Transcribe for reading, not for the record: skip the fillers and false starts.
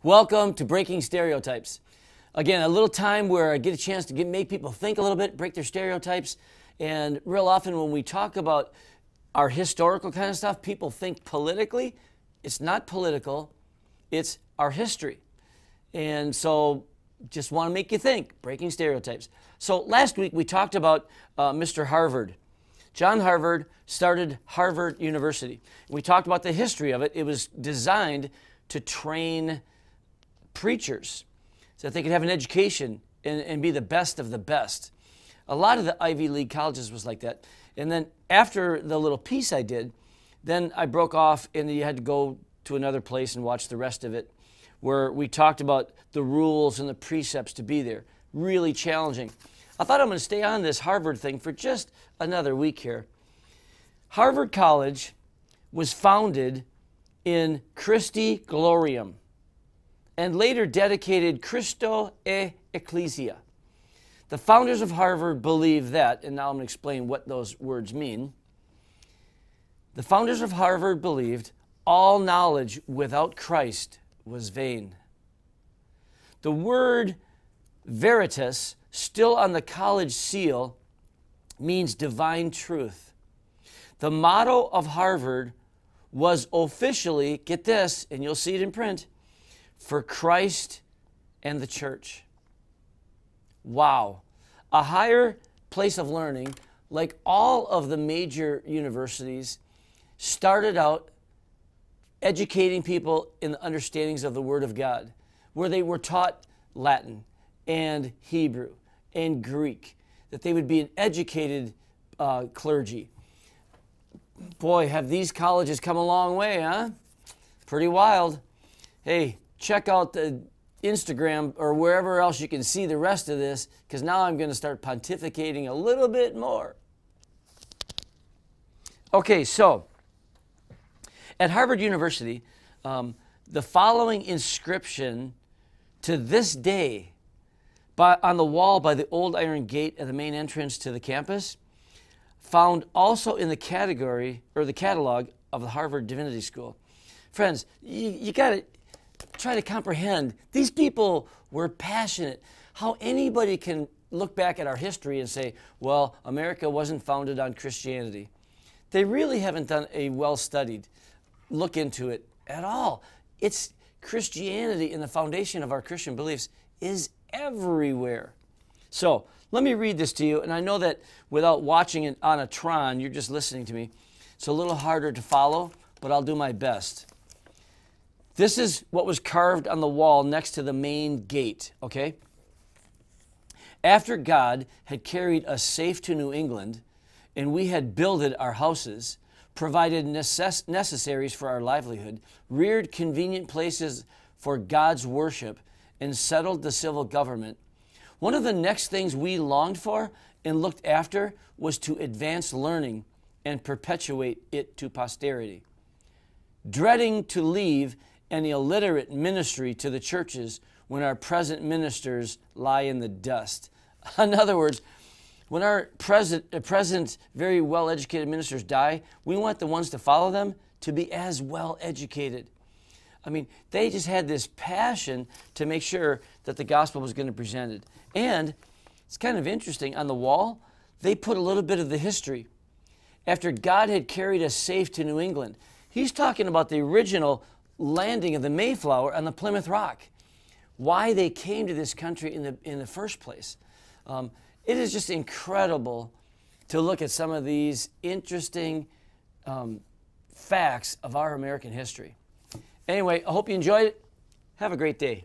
Welcome to Breaking Stereotypes. Again, a little time where I get a chance to make people think a little bit, break their stereotypes. And real often when we talk about our historical kind of stuff, people think politically. It's not political, it's our history. And so just want to make you think, breaking stereotypes. So last week we talked about Mr. Harvard. John Harvard started Harvard University. We talked about the history of it. It was designed to train preachers so that they could have an education and be the best of the best. A lot of the Ivy League colleges was like that. And then after the little piece I did, then I broke off and you had to go to another place and watch the rest of it, where we talked about the rules and the precepts to be there. Really challenging. I thought I'm going to stay on this Harvard thing for just another week here. Harvard College was founded in Christi Gloriam and later dedicated Christo e Ecclesia. The founders of Harvard believed that, and now I'm going to explain what those words mean. The founders of Harvard believed all knowledge without Christ was vain. The word veritas, still on the college seal, means divine truth. The motto of Harvard was officially, get this, and you'll see it in print, for Christ and the church. Wow. A higher place of learning, like all of the major universities, started out educating people in the understandings of the Word of God, where they were taught Latin and Hebrew and Greek, that they would be an educated clergy. Boy, have these colleges come a long way, huh? Pretty wild. Hey, check out the Instagram or wherever else you can see the rest of this, because now I'm going to start pontificating a little bit more. Okay, so at Harvard University, the following inscription to this day on the wall by the old iron gate at the main entrance to the campus, found also in the category or the catalog of the Harvard Divinity School. Friends, you got to try to comprehend. These people were passionate. How anybody can look back at our history and say, well, America wasn't founded on Christianity. They really haven't done a well-studied look into it at all. It's Christianity, and the foundation of our Christian beliefs is everywhere. So let me read this to you, and I know that without watching it on a Tron, you're just listening to me. It's a little harder to follow, but I'll do my best. This is what was carved on the wall next to the main gate, okay? After God had carried us safe to New England, and we had builded our houses, provided necessaries for our livelihood, reared convenient places for God's worship, and settled the civil government, one of the next things we longed for and looked after was to advance learning and perpetuate it to posterity. Dreading to leave an illiterate ministry to the churches when our present ministers lie in the dust. In other words, when our present very well-educated ministers die, we want the ones to follow them to be as well-educated. I mean, they just had this passion to make sure that the gospel was going to be presented. And it's kind of interesting, on the wall, they put a little bit of the history. After God had carried us safe to New England, he's talking about the original landing of the Mayflower on the Plymouth Rock, why they came to this country in the first place. It is just incredible to look at some of these interesting facts of our American history. Anyway, I hope you enjoyed it. Have a great day.